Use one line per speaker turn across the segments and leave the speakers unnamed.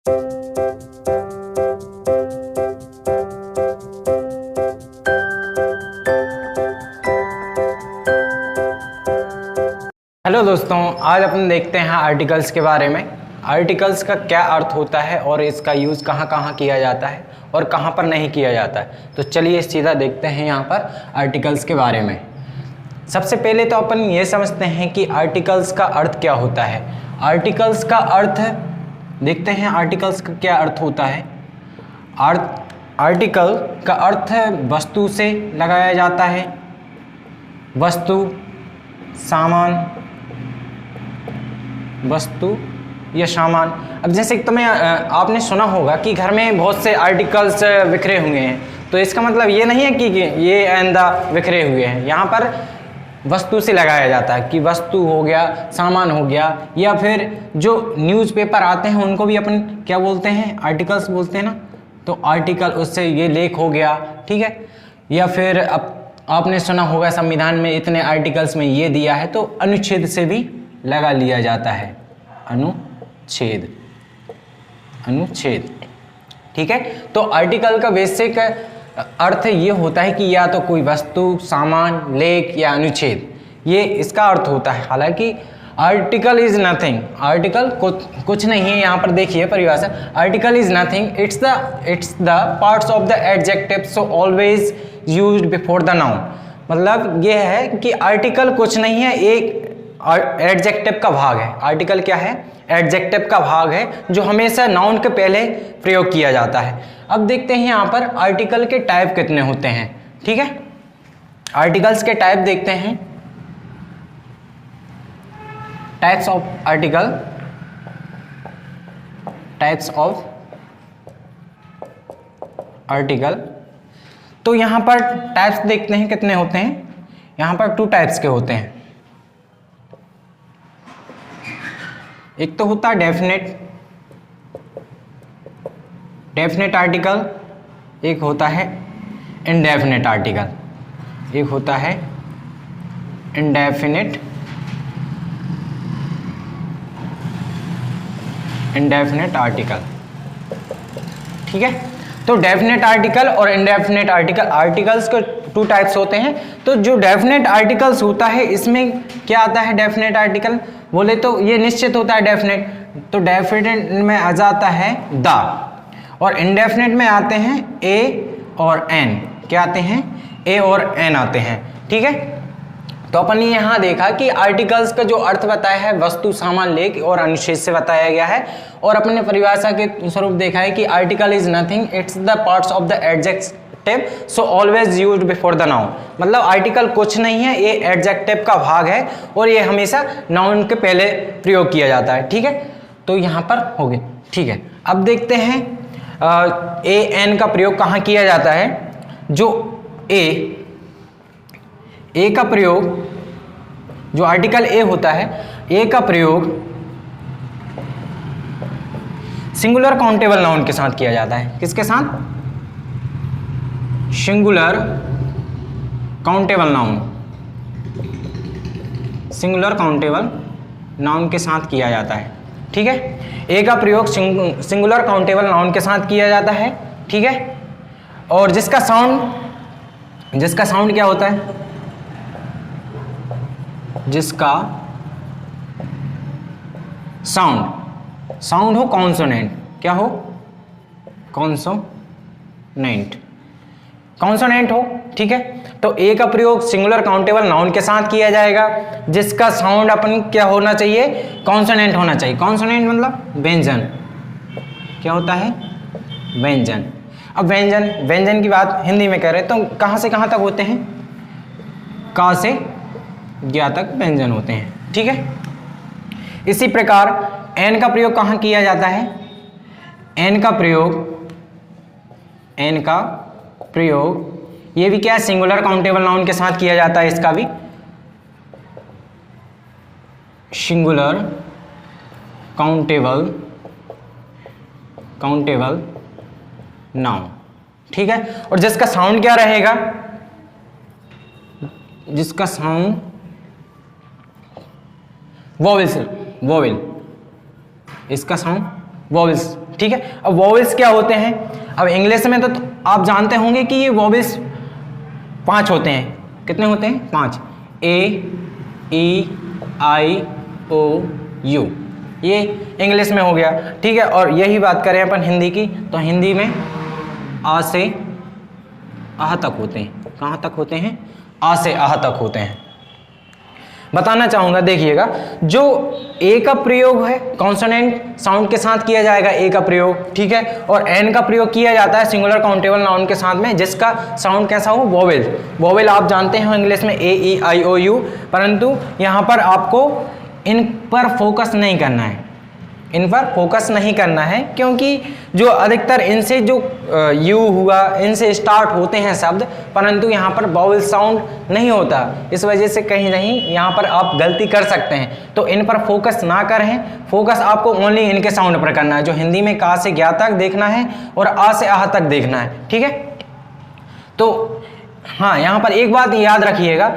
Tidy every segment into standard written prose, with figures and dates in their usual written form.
Hello दोस्तों, आज अपन देखते हैं आर्टिकल्स के बारे में। आर्टिकल्स का क्या अर्थ होता है और इसका यूज़ कहाँ कहाँ किया जाता है और कहाँ पर नहीं किया जाता है। तो चलिए सीधा देखते हैं यहाँ पर आर्टिकल्स के बारे में। सबसे पहले तो अपन ये समझते हैं कि आर्टिकल्स का अर्थ क्या होता है। आर्टिकल्स का अर्थ देखते हैं, आर्टिकल्स का क्या अर्थ होता है। आर्टिकल का अर्थ वस्तु से लगाया जाता है, वस्तु, सामान, वस्तु या सामान। अब जैसे तुम्हें आपने सुना होगा कि घर में बहुत से आर्टिकल्स बिखरे हुए हैं, तो इसका मतलब ये नहीं है कि ये आइंदा बिखरे हुए हैं। यहाँ पर वस्तु से लगाया जाता है कि वस्तु हो गया, सामान हो गया, या फिर जो न्यूज़पेपर आते हैं उनको भी अपन क्या बोलते हैं, आर्टिकल्स बोलते हैं ना। तो आर्टिकल, उससे ये लेख हो गया, ठीक है। या फिर अब आपने सुना होगा संविधान में इतने आर्टिकल्स में ये दिया है, तो अनुच्छेद से भी लगा लिया जाता है, अनुच्छेद, अनुच्छेद, ठीक है। तो आर्टिकल का बेसिक अर्थ ये होता है कि या तो कोई वस्तु, सामान, लेख या अनुच्छेद, ये इसका अर्थ होता है। हालांकि आर्टिकल इज नथिंग, आर्टिकल कुछ नहीं है। यहाँ पर देखिए परिभाषा, article is nothing, it's the parts of the adjective so always used before the noun. मतलब ये है कि आर्टिकल कुछ नहीं है, एक एडजेक्टिव का भाग है। आर्टिकल क्या है? एडजेक्टिव का भाग है जो हमेशा नाउन के पहले प्रयोग किया जाता है। अब देखते हैं यहाँ पर आर्टिकल के टाइप कितने होते हैं, ठीक है। आर्टिकल्स के टाइप देखते हैं, types of article, types of article. तो यहाँ पर टाइप्स देखते हैं कितने होते हैं। यहाँ पर 2 टाइप्स के होते हैं। एक तो होता है डेफिनेट आर्टिकल, एक होता है इनडेफिनेट आर्टिकल, एक होता है इनडेफिनेट आर्टिकल, ठीक है। तो डेफिनेट आर्टिकल और इनडेफिनेट आर्टिकल, आर्टिकल्स के 2 टाइप्स होते हैं। तो जो डेफिनेट आर्टिकल्स होता है, इसमें क्या आता है डेफिनेट आर्टिकल बोले तो ये निश्चित होता है डेफिनेट, तो डेफिनेट में आ जाता है द, और इनडेफिनेट में आते हैं ए और एन। क्या आते हैं? ए और एन आते हैं, ठीक है। तो अपन ने यहाँ देखा कि आर्टिकल्स का जो अर्थ बताया है वस्तु, सामान, लेख और अनुच्छेद से बताया गया है। और अपन ने परिभाषा के स्वरूप देखा है कि article is nothing, it's the parts of the adjective so always used before the noun. मतलब आर्टिकल कुछ नहीं है, ये एडजेक्टिव का भाग है और ये हमेशा नाउन के पहले प्रयोग किया जाता है, ठीक है। तो यहाँ पर हो गए, ठीक है। अब देखते हैं ए एन का प्रयोग कहाँ किया जाता है। जो ए का प्रयोग, जो आर्टिकल ए होता है, ए का प्रयोग सिंगुलर काउंटेबल नाउन के साथ किया जाता है। किसके साथ? Singular countable noun, singular countable noun के साथ किया जाता है, ठीक है। ए का प्रयोग सिंगुलर काउंटेबल नाउन के साथ किया जाता है, ठीक है। और जिसका साउंड क्या होता है? जिसका साउंड हो कॉन्सोनेंट, क्या हो? कॉन्सोनेंट हो, ठीक है। तो ए का प्रयोग सिंगुलर काउंटेबल नाउन के साथ किया जाएगा जिसका साउंड अपन क्या होना चाहिए? कॉन्सोनेंट होना चाहिए। कॉन्सोनेंट मतलब व्यंजन, क्या होता है? व्यंजन। अब व्यंजन की बात हिंदी में कह रहे हैं तो कहाँ से कहाँ तक होते हैं? का से ज्ञा तक व्यंजन होते हैं, ठीक है। इसी प्रकार एन का प्रयोग कहाँ किया जाता है? एन का प्रयोग ये भी क्या है? सिंगुलर काउंटेबल नाउन के साथ किया जाता है। इसका भी सिंगुलर काउंटेबल नाउन, ठीक है। और जिसका साउंड क्या रहेगा? जिसका साउंड वोवेल, इसका साउंड वोवेल्स ठीक है। अब वॉवेल्स क्या होते हैं, अब इंग्लिश में तो आप जानते होंगे कि ये वॉवेल्स 5 होते हैं। कितने होते हैं? 5। ए, ई, आई, ओ, यू, ये इंग्लिश में हो गया, ठीक है। और यही बात करें अपन हिंदी की, तो हिंदी में आ से आह तक होते हैं। कहाँ तक होते हैं? आ से आह तक होते हैं। बताना चाहूँगा, देखिएगा, जो ए का प्रयोग है कॉन्सोनेंट साउंड के साथ किया जाएगा, ए का प्रयोग, ठीक है। और एन का प्रयोग किया जाता है सिंगुलर काउंटेबल नाउन के साथ में, जिसका साउंड कैसा हो? वोवेल। वोवेल आप जानते हैं इंग्लिश में ए, ई, आई, ओ, यू, परंतु यहाँ पर आपको इन पर फोकस नहीं करना है, इन पर फोकस नहीं करना है, क्योंकि जो अधिकतर इनसे जो यू हुआ, इनसे स्टार्ट होते हैं शब्द, परंतु यहाँ पर वॉवेल साउंड नहीं होता। इस वजह से कहीं नहीं यहाँ पर आप गलती कर सकते हैं। तो इन पर फोकस ना करें, फोकस आपको ओनली इनके साउंड पर करना है। जो हिंदी में का से ज्ञा तक देखना है और आ से आह तक देखना है, ठीक है। तो हाँ, यहाँ पर एक बात याद रखिएगा,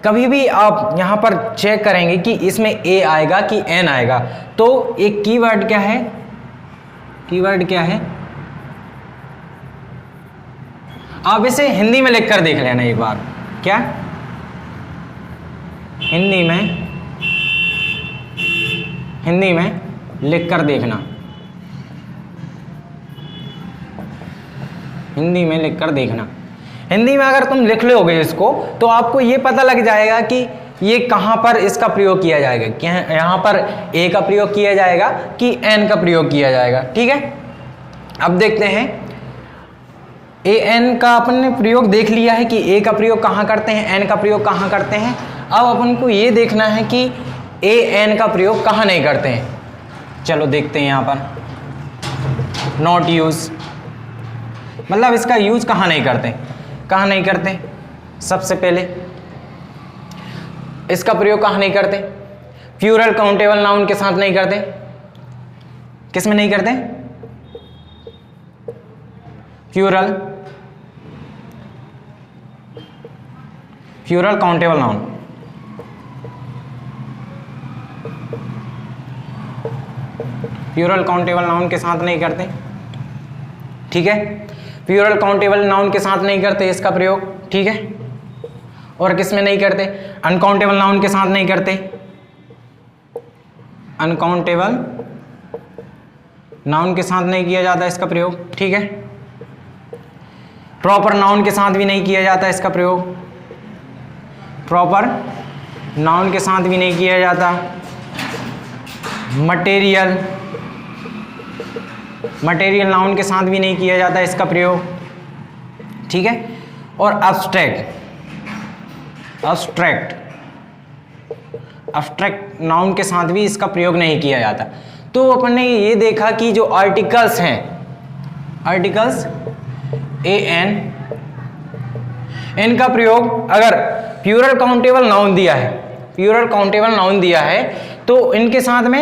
कभी भी आप यहाँ पर चेक करेंगे कि इसमें ए आएगा कि एन आएगा, तो एक कीवर्ड क्या है? कीवर्ड क्या है? आप इसे हिंदी में लिख कर देख लेना एक बार। क्या? हिंदी में लिख कर देखना, हिंदी में लिख कर देखना। हिंदी में अगर तुम लिख लोगे इसको, तो आपको ये पता लग जाएगा कि ये कहाँ पर इसका प्रयोग किया जाएगा, कि यहाँ पर ए का प्रयोग किया जाएगा कि एन का प्रयोग किया जाएगा, ठीक है। अब देखते हैं, ए एन का अपन ने प्रयोग देख लिया है कि ए का प्रयोग कहाँ करते हैं, एन का प्रयोग कहाँ करते हैं। अब अपन को ये देखना है कि ए एन का प्रयोग कहाँ नहीं करते हैं। चलो देखते हैं, यहाँ पर नॉट यूज, मतलब इसका यूज कहाँ नहीं करते, कहाँ नहीं करते। सबसे पहले इसका प्रयोग कहाँ नहीं करते? प्लूरल काउंटेबल नाउन के साथ नहीं करते। किस में नहीं करते? Plural countable noun, plural countable noun के साथ नहीं करते, ठीक है। प्लूरल काउंटेबल नाउन के साथ नहीं करते इसका प्रयोग, ठीक है। और किस में नहीं करते? अनकाउंटेबल नाउन के साथ नहीं करते, अनकाउंटेबल नाउन के साथ नहीं किया जाता इसका प्रयोग, ठीक है। प्रॉपर नाउन के साथ भी नहीं किया जाता इसका प्रयोग, प्रॉपर नाउन के साथ भी नहीं किया जाता। मटेरियल नाउन के साथ भी नहीं किया जाता इसका प्रयोग, ठीक है। और अब्स्ट्रैक्ट नाउन के साथ भी इसका प्रयोग नहीं किया जाता। तो अपन ने ये देखा कि जो आर्टिकल्स हैं, आर्टिकल्स ए एन, इनका प्रयोग अगर प्लूरल काउंटेबल नाउन दिया है, प्लूरल काउंटेबल नाउन दिया है, तो इनके साथ में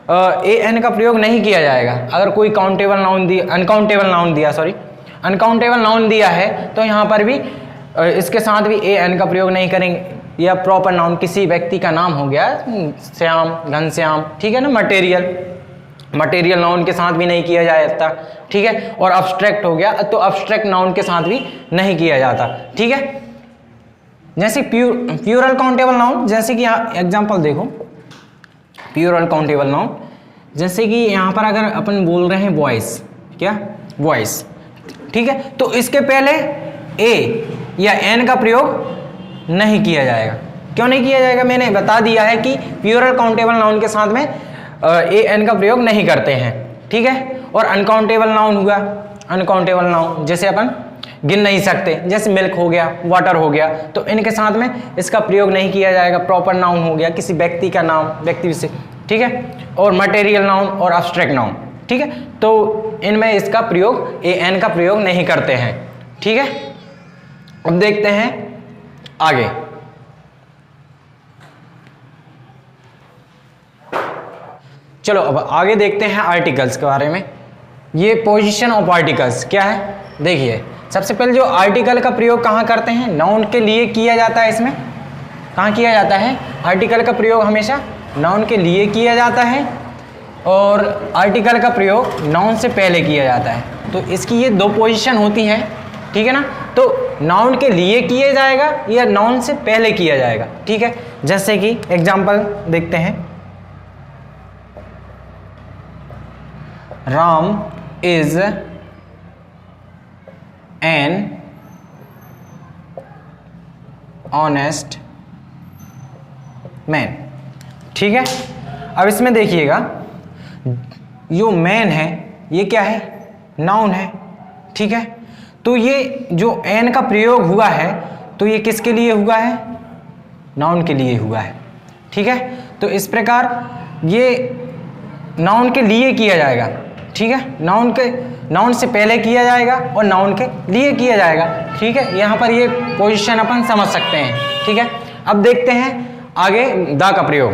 ए एन का प्रयोग नहीं किया जाएगा। अगर कोई काउंटेबल नाउन दिया, अनकाउंटेबल नाउन दिया है, तो यहाँ पर भी इसके साथ भी ए एन का प्रयोग नहीं करेंगे। या प्रॉपर नाउन, किसी व्यक्ति का नाम हो गया श्याम, घनश्याम, ठीक है ना, मटेरियल नाउन के साथ भी नहीं किया जाता, ठीक है। और अब्स्ट्रैक्ट हो गया, तो अब्स्ट्रैक्ट नाउन के साथ भी नहीं किया जाता, ठीक है। जैसे प्लूरल काउंटेबल नाउन, जैसे कि यहाँ एग्जांपल देखो, प्लूरल काउंटेबल नाउन, जैसे कि यहाँ पर अगर अपन बोल रहे हैं वॉइस, क्या वॉइस, ठीक है, तो इसके पहले ए या एन का प्रयोग नहीं किया जाएगा। क्यों नहीं किया जाएगा? मैंने बता दिया है कि प्लूरल काउंटेबल नाउन के साथ में ए एन का प्रयोग नहीं करते हैं, ठीक है। और अनकाउंटेबल नाउन हुआ, अनकाउंटेबल नाउन जैसे अपन गिन नहीं सकते, जैसे मिल्क हो गया, वाटर हो गया, तो इनके साथ में इसका प्रयोग नहीं किया जाएगा। प्रॉपर नाउन हो गया, किसी व्यक्ति का नाम, व्यक्ति विशेष, ठीक है। और मटेरियल नाउन और अब्स्ट्रैक्ट नाउन, ठीक है, तो इनमें इसका प्रयोग ए एन का प्रयोग नहीं करते हैं, ठीक है। अब देखते हैं आगे। चलो अब आगे देखते हैं आर्टिकल्स के बारे में। ये पोजीशन ऑफ आर्टिकल्स क्या है, देखिए। सबसे पहले जो आर्टिकल का प्रयोग कहाँ करते हैं? नाउन के लिए किया जाता है। इसमें कहाँ किया जाता है? आर्टिकल का प्रयोग हमेशा नाउन के लिए किया जाता है। और आर्टिकल का प्रयोग नाउन से पहले किया जाता है। तो इसकी ये दो पोजीशन होती हैं, ठीक है ना। तो नाउन के लिए किया जाएगा या नाउन से पहले किया जाएगा, ठीक है। जैसे कि एग्जांपल देखते हैं, Ram is an honest man, ठीक है। अब इसमें देखिएगा, जो मैन है ये क्या है, नाउन है, ठीक है। तो ये जो एन का प्रयोग हुआ है तो ये किसके लिए हुआ है, नाउन के लिए हुआ है, ठीक है। तो इस प्रकार ये नाउन के लिए किया जाएगा, ठीक है। नाउन से पहले किया जाएगा और नाउन के लिए किया जाएगा, ठीक है। यहाँ पर ये पोजीशन अपन समझ सकते हैं, ठीक है। अब देखते हैं आगे दा का प्रयोग।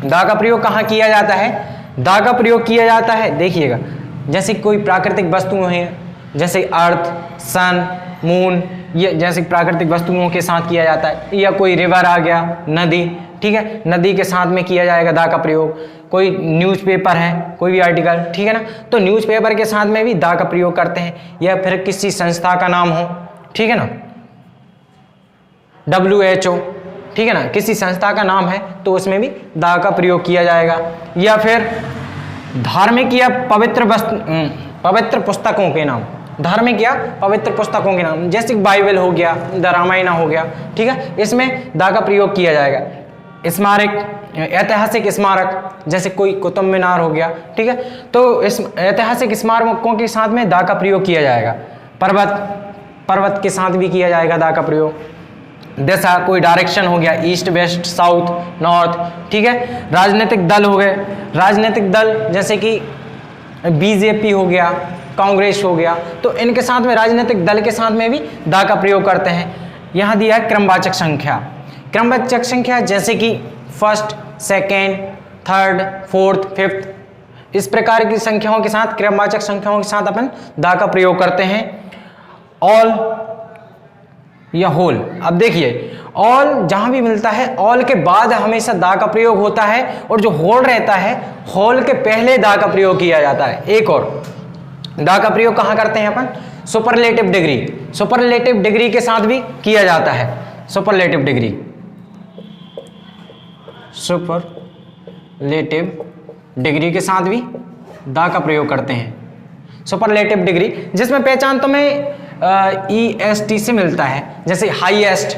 दा का प्रयोग कहाँ किया जाता है, दा का प्रयोग किया जाता है, देखिएगा, जैसे कोई प्राकृतिक वस्तुएं हैं, जैसे अर्थ, सन, मून, ये जैसे प्राकृतिक वस्तुओं के साथ किया जाता है, या कोई रिवर आ गया, नदी, ठीक है, नदी के साथ में किया जाएगा दा का प्रयोग। कोई न्यूज़पेपर है, कोई भी आर्टिकल, ठीक है ना, तो न्यूज़पेपर के साथ में भी दा का प्रयोग करते हैं। या फिर किसी संस्था का नाम हो, ठीक है ना, WHO, ठीक है ना, किसी संस्था का नाम है तो उसमें भी दा का प्रयोग किया जाएगा। या फिर धार्मिक या पवित्र पुस्तकों के नाम, धार्मिक या पवित्र पुस्तकों के नाम, जैसे बाइबल हो गया, द रामायण हो गया, ठीक है, इसमें दा का प्रयोग किया जाएगा। स्मारक, ऐतिहासिक स्मारक, जैसे कोई कुतुब मीनार हो गया, ठीक है, तो इस ऐतिहासिक स्मारकों के साथ में दा का प्रयोग किया जाएगा। पर्वत के साथ भी किया जाएगा दा का प्रयोग। दिशा, कोई डायरेक्शन हो गया, ईस्ट, वेस्ट, साउथ, नॉर्थ, ठीक है। राजनीतिक दल हो गए, राजनीतिक दल जैसे कि BJP हो गया, कांग्रेस हो गया, तो इनके साथ में, राजनीतिक दल के साथ में भी दा का प्रयोग करते हैं। यहाँ दिया है क्रमवाचक संख्या। क्रमवाचक संख्या जैसे कि first, second, third, fourth, fifth, इस प्रकार की संख्याओं के साथ, क्रमवाचक संख्याओं के साथ अपन दा का प्रयोग करते हैं। ऑल या होल, अब देखिए, ऑल जहां भी मिलता है, ऑल के बाद हमेशा दा का प्रयोग होता है, और जो होल रहता है, होल के पहले दा का प्रयोग किया जाता है। एक और दा का प्रयोग कहां करते हैं अपन, सुपरलेटिव डिग्री, सुपरलेटिव डिग्री के साथ भी किया जाता है। सुपरलेटिव डिग्री, सुपरलेटिव डिग्री के साथ भी दा का प्रयोग करते हैं। सुपरलेटिव डिग्री जिसमें पहचान तो में EST से मिलता है, जैसे हाईएस्ट,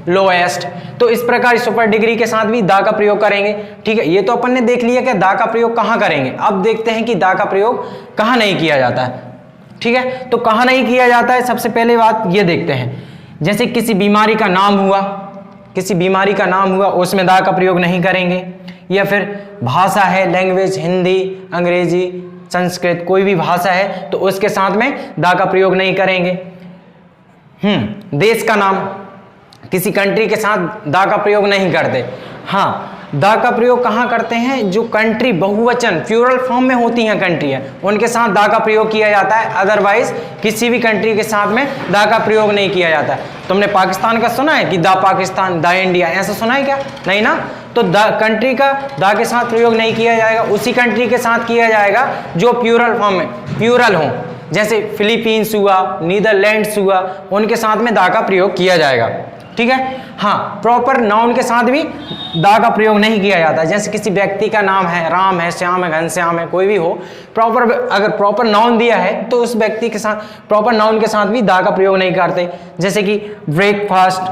लोएस्ट, तो इस प्रकार सुपर डिग्री के साथ भी दा का प्रयोग करेंगे, ठीक है। ये तो अपन ने देख लिया कि दा का प्रयोग कहाँ करेंगे। अब देखते हैं कि दा का प्रयोग कहाँ नहीं किया जाता है, ठीक है। तो कहाँ नहीं किया जाता है, सबसे पहले बात ये देखते हैं, जैसे किसी बीमारी का नाम हुआ, किसी बीमारी का नाम हुआ, उसमें दा का प्रयोग नहीं करेंगे। या फिर भाषा है, लैंग्वेज, हिंदी, अंग्रेजी, संस्कृत, कोई भी भाषा है तो उसके साथ में दा का प्रयोग नहीं करेंगे। देश का नाम, किसी कंट्री के साथ दा का प्रयोग नहीं करते। हाँ, दा का प्रयोग कहाँ करते हैं, जो कंट्री बहुवचन प्लूरल फॉर्म में होती हैं कंट्रियाँ, उनके साथ दा का प्रयोग किया जाता है। अदरवाइज किसी भी कंट्री के साथ में दा का प्रयोग नहीं किया जाता। तुमने पाकिस्तान का सुना है कि दा पाकिस्तान, दा इंडिया, ऐसा सुना है क्या, नहीं ना। तो दा कंट्री का दा के साथ प्रयोग नहीं किया जाएगा, उसी कंट्री के साथ किया जाएगा जो प्लूरल फॉर्म में, प्लूरल हो, जैसे फिलीपींस हुआ, नीदरलैंड्स हुआ, उनके साथ में दा का प्रयोग किया जाएगा, ठीक है। हाँ, प्रॉपर नाउन के साथ भी दा का प्रयोग नहीं किया जाता। जैसे किसी व्यक्ति का नाम है, राम है, श्याम है, घनश्याम है, कोई भी हो, प्रॉपर अगर प्रॉपर नाउन दिया है तो उस व्यक्ति के साथ, प्रॉपर नाउन के साथ भी दा का प्रयोग नहीं करते। जैसे कि ब्रेकफास्ट,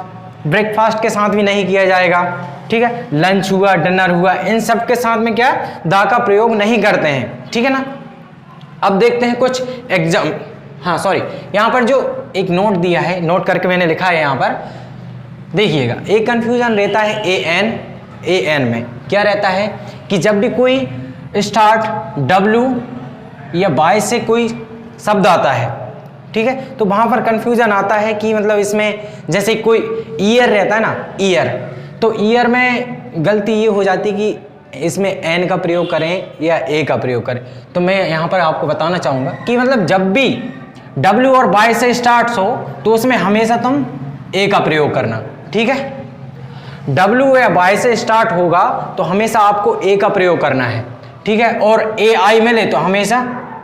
ब्रेकफास्ट के साथ भी नहीं किया जाएगा, ठीक है। लंच हुआ, डिनर हुआ, इन सब के साथ में क्या दा का प्रयोग नहीं करते हैं, ठीक है ना। अब देखते हैं कुछ एग्जाम, हाँ सॉरी, यहाँ पर जो एक नोट दिया है, नोट करके मैंने लिखा है यहाँ पर, देखिएगा। एक कंफ्यूजन रहता है AN में, क्या रहता है कि जब भी कोई स्टार्ट W या Y से कोई शब्द आता है, ठीक है, तो वहाँ पर कंफ्यूजन आता है कि मतलब इसमें जैसे कोई ईयर रहता है ना, ईयर, तो ईयर में गलती ये हो जाती कि इसमें N का प्रयोग करें या A का प्रयोग करें। तो मैं यहाँ पर आपको बताना चाहूँगा कि मतलब जब भी W और Y से स्टार्ट हो तो उसमें हमेशा तुम A का प्रयोग करना, ठीक है। W या Y से स्टार्ट होगा तो हमेशा आपको A का प्रयोग करना है, ठीक है, और ए आई मिले तो हमेशा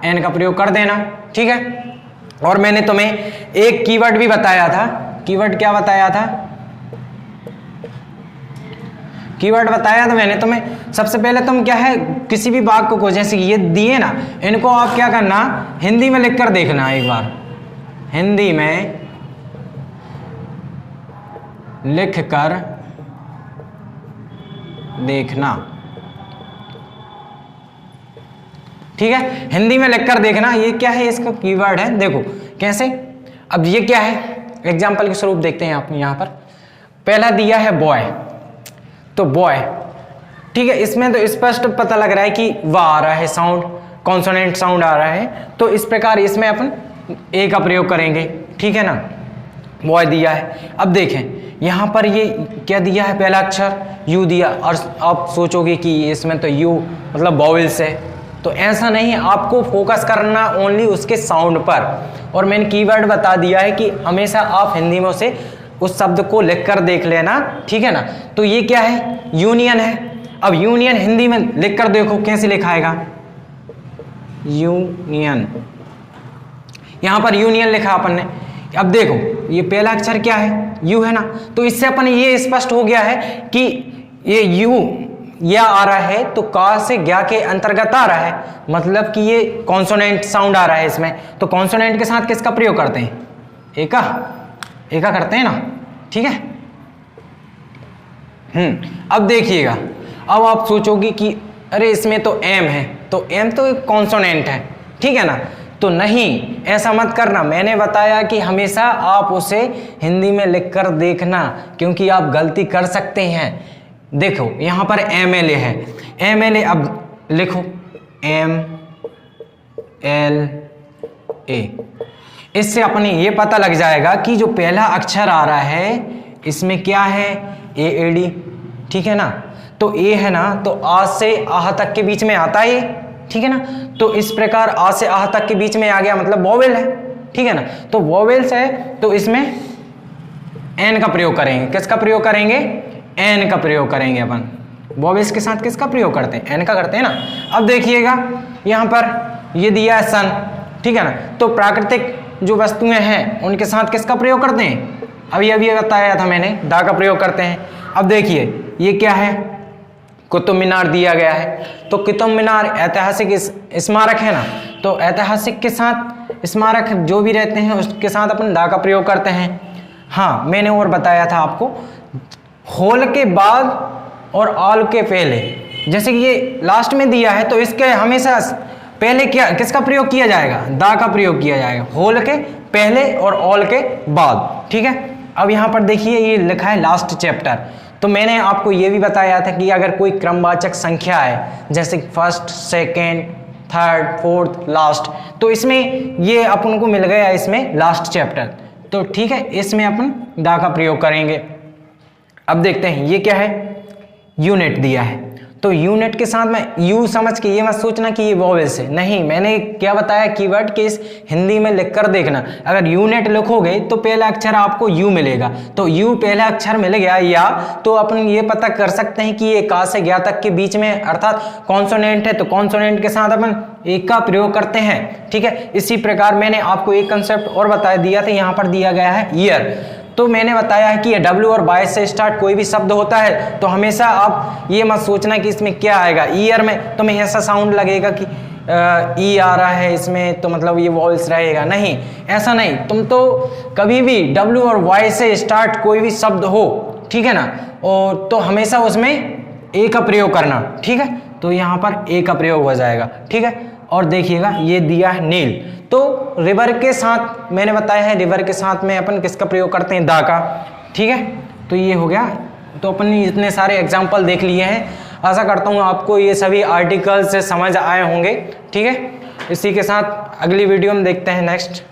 एन का प्रयोग कर देना, ठीक है। और मैंने तुम्हें एक कीवर्ड भी बताया था, कीवर्ड क्या बताया था, कीवर्ड बताया था मैंने तुम्हें। सबसे पहले तुम क्या है, किसी भी वाक्य को जैसे ये दिए ना, इनको आप क्या करना, हिंदी में लिखकर देखना, एक बार हिंदी में लिखकर देखना, ठीक है, हिंदी में लिखकर देखना। ये क्या है, इसका कीवर्ड है, देखो कैसे। अब ये क्या है, एग्जाम्पल के स्वरूप देखते हैं आप यहाँ पर। पहला दिया है बॉय, तो बॉय, ठीक है, इसमें तो स्पष्ट पता लग रहा है कि वाह आ रहा है साउंड, कॉन्सोनेंट साउंड आ रहा है, तो इस प्रकार इसमें अपन ए का प्रयोग करेंगे, ठीक है ना। बॉय दिया है। अब देखें यहाँ पर ये क्या दिया है, पहला अक्षर यू दिया, और आप सोचोगे कि इसमें तो यू मतलब वॉवेल्स है, तो ऐसा नहीं है, आपको फोकस करना ओनली उसके साउंड पर। और मैंने कीवर्ड बता दिया है कि हमेशा आप हिंदी में उसे उस शब्द को लिखकर देख लेना, ठीक है ना। तो ये क्या है, यूनियन है। अब यूनियन हिंदी में लिखकर देखो कैसे लिखाएगा, यूनियन, यहां पर यूनियन लिखा अपन ने। अब देखो ये पहला अक्षर क्या है, यू है ना, तो इससे अपन ये स्पष्ट हो गया है कि ये यू या आ रहा है तो का से ज्ञा के अंतर्गत आ रहा है, मतलब कि ये कॉन्सोनेंट साउंड आ रहा है इसमें। तो कॉन्सोनेंट के साथ किसका प्रयोग करते हैं, एका, एका करते हैं ना, ठीक है। अब देखिएगा, अब आप सोचोगे कि अरे इसमें तो एम है, तो एम तो एक कॉन्सोनेंट है, ठीक है ना। तो नहीं, ऐसा मत करना, मैंने बताया कि हमेशा आप उसे हिंदी में लिखकर देखना, क्योंकि आप गलती कर सकते हैं। देखो यहां पर एम एल ए है, एम एल ए, अब लिखो एम एल ए, इससे अपने ये पता लग जाएगा कि जो पहला अक्षर आ रहा है इसमें क्या है, ए ए डी, ठीक है ना। तो ए है ना, तो आ से आह तक के बीच में आता है ये, ठीक है ना। तो इस प्रकार आ से आह तक के बीच में आ गया, मतलब वोवेल है, ठीक है ना। तो वोवेल्स है तो इसमें एन का प्रयोग करेंगे, किसका प्रयोग करेंगे, एन का प्रयोग करेंगे अपन। वोवेल्स के साथ किसका प्रयोग करते हैं, एन का करते हैं ना। अब देखिएगा यहाँ पर ये दिया है सन, ठीक है ना। तो प्राकृतिक जो वस्तुएं हैं उनके साथ किसका प्रयोग करते हैं, अभी अभी बताया था मैंने, दा का प्रयोग करते हैं। अब देखिए ये क्या है, कुतुब मीनार दिया गया है, तो कुतुब मीनार ऐतिहासिक स्मारक है ना, तो ऐतिहासिक के साथ स्मारक जो भी रहते हैं उसके साथ अपन दा का प्रयोग करते हैं। हाँ मैंने और बताया था आपको, होल के बाद और ऑल के पहले, जैसे कि ये लास्ट में दिया है तो इसके हमेशा पहले क्या किसका प्रयोग किया जाएगा, दा का प्रयोग किया जाएगा, होल के पहले और ऑल के बाद, ठीक है। अब यहाँ पर देखिए ये लिखा है लास्ट चैप्टर, तो मैंने आपको ये भी बताया था कि अगर कोई क्रमवाचक संख्या है जैसे first, second, third, fourth, last, तो इसमें ये अपन को मिल गया इसमें लास्ट चैप्टर, तो ठीक है, इसमें अपन दा का प्रयोग करेंगे। अब देखते हैं ये क्या है, यूनिट दिया है, तो यूनिट के साथ में यू समझ के ये मत सोचना कि ये वोवेल्स है, नहीं, मैंने क्या बताया कीवर्ड के इस हिंदी में लिखकर देखना। अगर यूनिट लिखोगे तो पहला अक्षर आपको यू मिलेगा, तो यू पहला अक्षर मिल गया या, तो अपन ये पता कर सकते हैं कि ये का से ज्ञा तक के बीच में अर्थात कॉन्सोनेंट है, तो कॉन्सोनेंट के साथ अपन एक का प्रयोग करते हैं, ठीक है। इसी प्रकार मैंने आपको एक कंसेप्ट और बता दिया था, यहाँ पर दिया गया है ईयर, तो मैंने बताया है कि ये डब्ल्यू और बाय से स्टार्ट कोई भी शब्द होता है तो हमेशा आप ये मत सोचना कि इसमें क्या आएगा, ईयर में तुम्हें ऐसा साउंड लगेगा कि ई आ रहा है इसमें तो मतलब ये वॉइस रहेगा, नहीं, ऐसा नहीं। तुम तो कभी भी डब्ल्यू और वाई से स्टार्ट कोई भी शब्द हो, ठीक है ना, और तो हमेशा उसमें ए का प्रयोग करना, ठीक है। तो यहाँ पर ए का प्रयोग हो जाएगा, ठीक है। और देखिएगा ये दिया है नील, तो रिवर के साथ मैंने बताया है, रिवर के साथ में अपन किसका प्रयोग करते हैं, दा का, ठीक है। तो ये हो गया, तो अपन ने इतने सारे एग्जाम्पल देख लिए हैं, आशा करता हूँ आपको ये सभी आर्टिकल्स से समझ आए होंगे, ठीक है। इसी के साथ अगली वीडियो में देखते हैं नेक्स्ट।